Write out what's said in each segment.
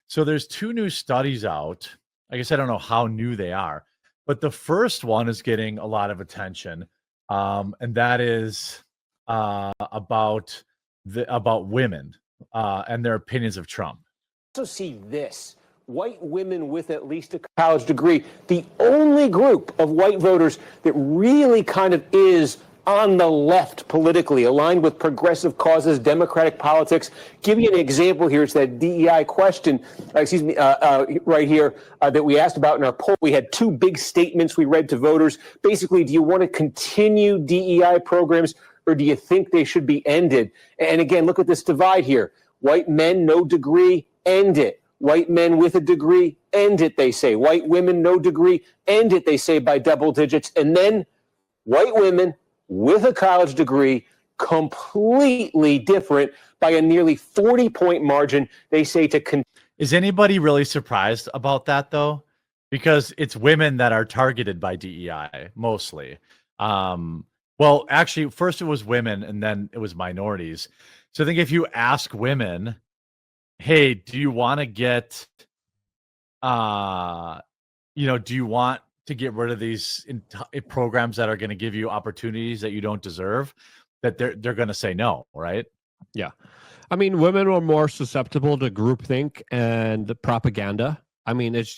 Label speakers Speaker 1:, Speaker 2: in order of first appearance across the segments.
Speaker 1: So there's two new studies out. I guess I don't know how new they are, but the first one is getting a lot of attention, and that is about women and their opinions of Trump.
Speaker 2: Also see this. White women with at least a college degree, the only group of white voters that really kind of is on the left politically, aligned with progressive causes, democratic politics. Give you an example here. It's that DEI question, right here that we asked about in our poll. We had two big statements we read to voters. Basically, do you want to continue DEI programs or do you think they should be ended? And again, look at this divide here. White men, no degree, end it. White men with a degree, end it, they say. White women, no degree, end it, they say, by double digits. And then white women with a college degree, completely different by a nearly 40-point margin, they say to...
Speaker 1: Is anybody really surprised about that, though? Because it's women that are targeted by DEI, mostly. Well, actually, first it was women, and then it was minorities. So I think if you ask women, hey, do you want to get, do you want to get rid of these programs that are going to give you opportunities that you don't deserve? That they're going to say no, right?
Speaker 3: Yeah. I mean, women are more susceptible to groupthink and propaganda. I mean, it's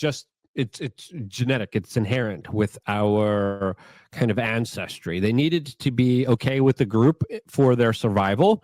Speaker 3: genetic. It's inherent with our kind of ancestry. They needed to be okay with the group for their survival.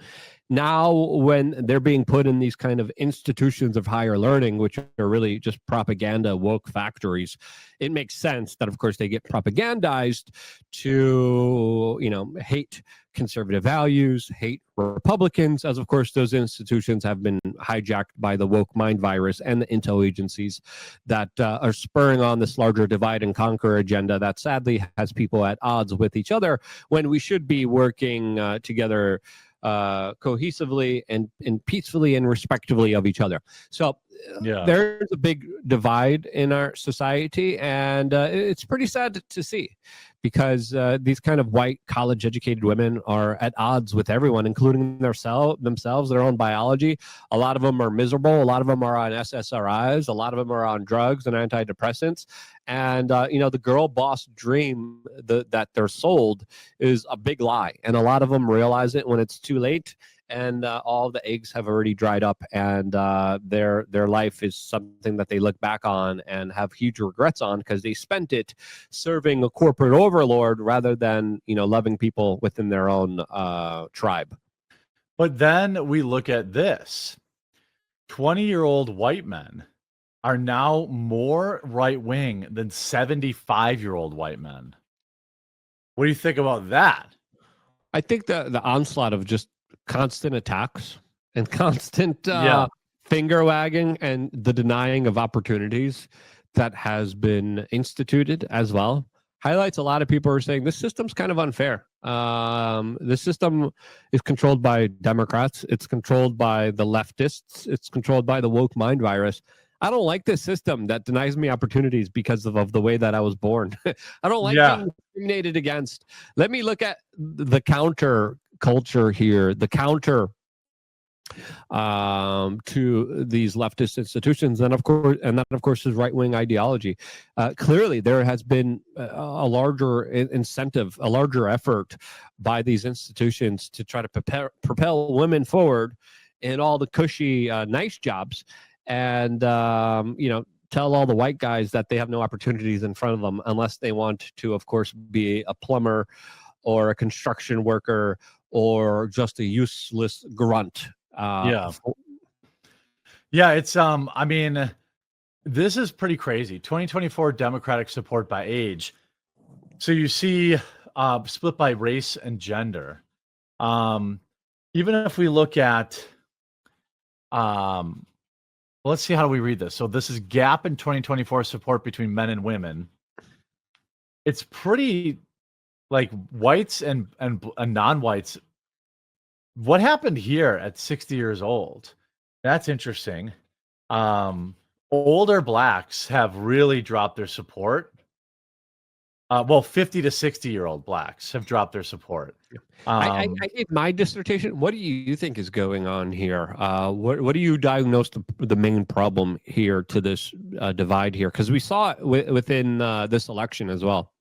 Speaker 3: Now, when they're being put in these kind of institutions of higher learning, which are really just propaganda woke factories, it makes sense that, of course, they get propagandized to, hate conservative values, hate Republicans, as, of course, those institutions have been hijacked by the woke mind virus and the intel agencies that are spurring on this larger divide and conquer agenda that sadly has people at odds with each other when we should be working together cohesively and peacefully and respectively of each other. So there's a big divide in our society, and it's pretty sad to see, because these kind of white college-educated women are at odds with everyone, including themselves, their own biology. A lot of them are miserable. A lot of them are on SSRIs. A lot of them are on drugs and antidepressants. And, the girl boss dream that they're sold is a big lie. And a lot of them realize it when it's too late. And all the eggs have already dried up, and their life is something that they look back on and have huge regrets on, because they spent it serving a corporate overlord rather than loving people within their own tribe.
Speaker 1: But then we look at this: 20-year-old white men are now more right wing than 75-year-old white men. What do you think about that?
Speaker 3: I think the onslaught of just constant attacks and constant finger wagging and the denying of opportunities that has been instituted as well highlights a lot of people are saying this system's kind of unfair. This system is controlled by Democrats. It's controlled by the leftists. It's controlled by the woke mind virus. I don't like this system that denies me opportunities because of the way that I was born. I don't like being discriminated against. Let me look at the counter culture here, the counter to these leftist institutions, and that of course is right-wing ideology. Clearly, there has been a larger incentive, a larger effort by these institutions to try to propel women forward in all the cushy, nice jobs, and tell all the white guys that they have no opportunities in front of them unless they want to, of course, be a plumber or a construction worker or just a useless grunt.
Speaker 1: It's I mean, this is pretty crazy. 2024 Democratic support by age. So you see split by race and gender. Even if we look at let's see, how do we read this? So this is gap in 2024 support between men and women. It's pretty like whites and non-whites. What happened here at 60 years old? That's interesting. Older blacks have really dropped their support. Well, 50 to 60-year-old blacks have dropped their support.
Speaker 3: I gave my dissertation. What do you think is going on here? What do you diagnose the main problem here to this divide here? Because we saw it within this election as well.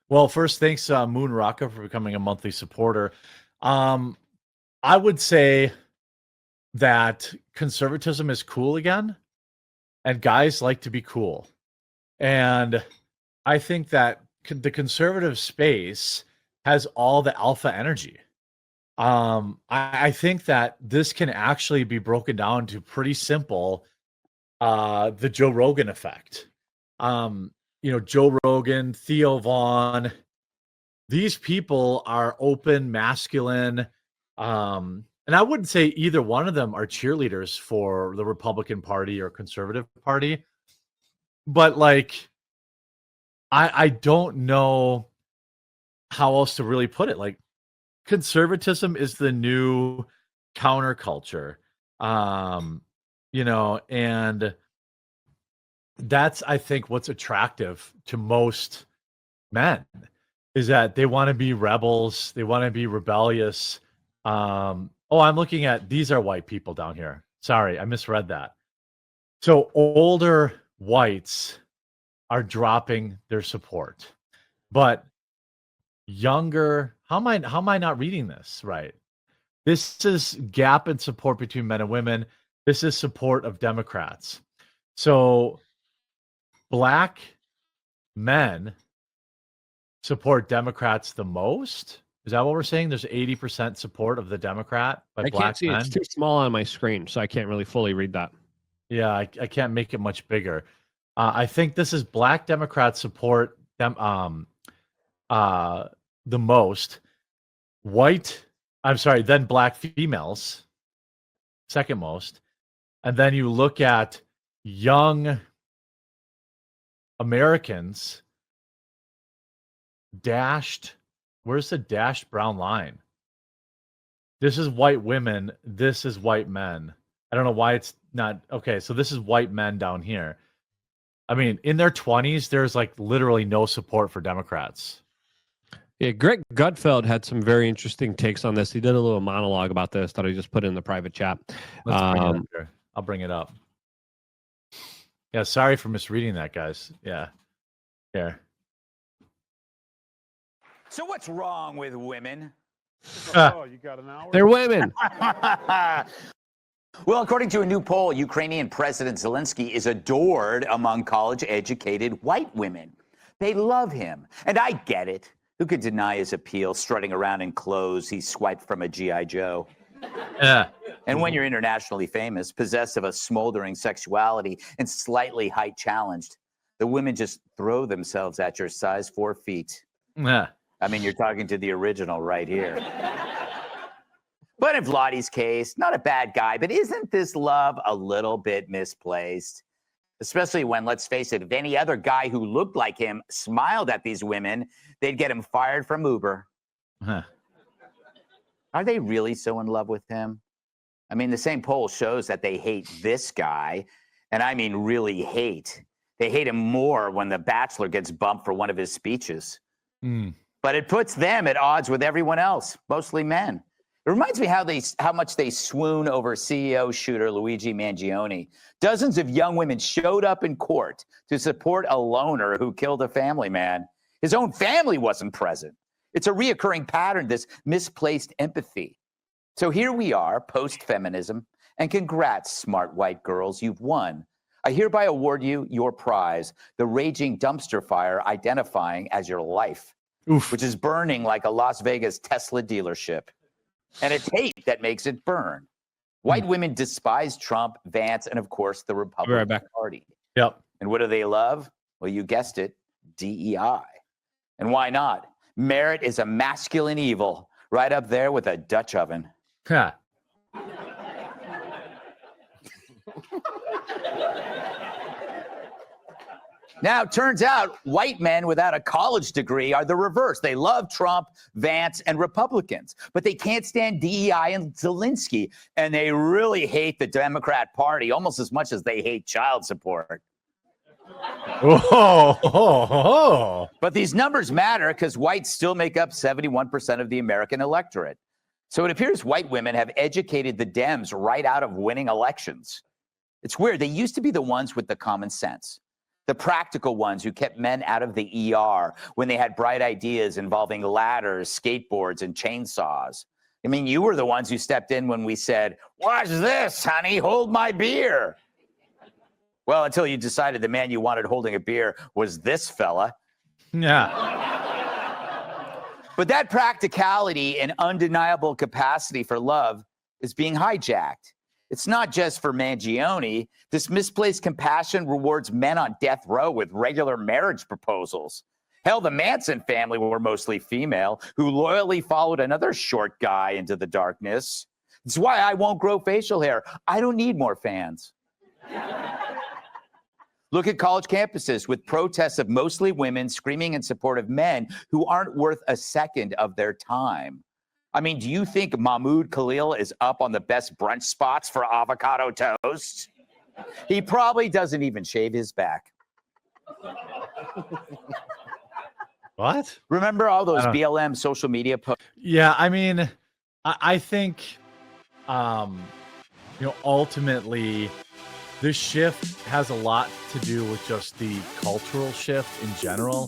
Speaker 1: Well, first, thanks, Moon Rocca, for becoming a monthly supporter. I would say that conservatism is cool again, and guys like to be cool. And I think that the conservative space has all the alpha energy. I think that this can actually be broken down to pretty simple, the Joe Rogan effect. Joe Rogan, Theo Vaughn, these people are open, masculine, and I wouldn't say either one of them are cheerleaders for the Republican Party or Conservative Party, but like, I don't know how else to really put it. Like, conservatism is the new counterculture, and that's, I think, what's attractive to most men is that they want to be rebels, they want to be rebellious. I'm looking at, these are white people down here. Sorry, I misread that. So older whites are dropping their support, but younger, how am I not reading this right? This is gap in support between men and women. This is support of Democrats. So black men support Democrats the most. Is that what we're saying? There's 80% support of the Democrat by black men? I can't see.
Speaker 3: It's too small on my screen, so I can't really fully read that.
Speaker 1: Yeah, I can't make it much bigger. I think this is black Democrats support them the most. Then black females, second most. And then you look at young Americans dashed. Where's the dashed brown line? This is white women. This is white men. I don't know why it's not. Okay, so this is white men down here. I mean, in their 20s, there's like literally no support for Democrats.
Speaker 3: Yeah, Greg Gutfeld had some very interesting takes on this. He did a little monologue about this that I just put in the private chat.
Speaker 1: Let's bring it up here. I'll bring it up. Yeah, sorry for misreading that, guys. Yeah. Here.
Speaker 4: So what's wrong with women?
Speaker 5: Oh, you got an hour?
Speaker 3: They're women.
Speaker 4: Well, according to a new poll, Ukrainian President Zelensky is adored among college-educated white women. They love him. And I get it. Who could deny his appeal, strutting around in clothes he swiped from a G.I. Joe?
Speaker 1: Yeah.
Speaker 4: And when you're internationally famous, possessed of a smoldering sexuality, and slightly height-challenged, the women just throw themselves at your size 4 feet.
Speaker 1: Yeah.
Speaker 4: I mean, you're talking to the original right here. But in Vladdy's case, not a bad guy, but isn't this love a little bit misplaced? Especially when, let's face it, if any other guy who looked like him smiled at these women, they'd get him fired from Uber.
Speaker 1: Huh.
Speaker 4: Are they really so in love with him? I mean, the same poll shows that they hate this guy, and I mean really hate. They hate him more when The Bachelor gets bumped for one of his speeches. But it puts them at odds with everyone else, mostly men. It reminds me how much they swoon over CEO shooter Luigi Mangione. Dozens of young women showed up in court to support a loner who killed a family man. His own family wasn't present. It's a reoccurring pattern, this misplaced empathy. So here we are, post-feminism, and congrats, smart white girls, you've won. I hereby award you your prize, the raging dumpster fire identifying as your life, which is burning like a Las Vegas Tesla dealership. And it's hate that makes it burn. White women despise Trump, Vance, and of course the Republican Party.
Speaker 1: Yep.
Speaker 4: And what do they love? Well, you guessed it, DEI. And why not? Merit is a masculine evil, right up there with a Dutch oven.
Speaker 1: Huh.
Speaker 4: Now, it turns out white men without a college degree are the reverse. They love Trump, Vance, and Republicans, but they can't stand DEI and Zelensky, and they really hate the Democrat Party almost as much as they hate child support.
Speaker 1: Oh,
Speaker 4: But these numbers matter because whites still make up 71% of the American electorate. So it appears white women have educated the Dems right out of winning elections. It's weird. They used to be the ones with the common sense, the practical ones who kept men out of the ER when they had bright ideas involving ladders, skateboards, and chainsaws. I mean, you were the ones who stepped in when we said, "Watch this, honey, hold my beer." Well, until you decided the man you wanted holding a beer was this fella.
Speaker 1: yeah.
Speaker 4: But that practicality and undeniable capacity for love is being hijacked. It's not just for Mangione. This misplaced compassion rewards men on death row with regular marriage proposals. Hell, the Manson family were mostly female who loyally followed another short guy into the darkness. It's why I won't grow facial hair. I don't need more fans. Look at college campuses with protests of mostly women screaming in support of men who aren't worth a second of their time. I mean, do you think Mahmoud Khalil is up on the best brunch spots for avocado toast? He probably doesn't even shave his back.
Speaker 1: What?
Speaker 4: Remember all those BLM social media posts?
Speaker 1: Yeah, I mean, I think, ultimately, this shift has a lot to do with just the cultural shift in general.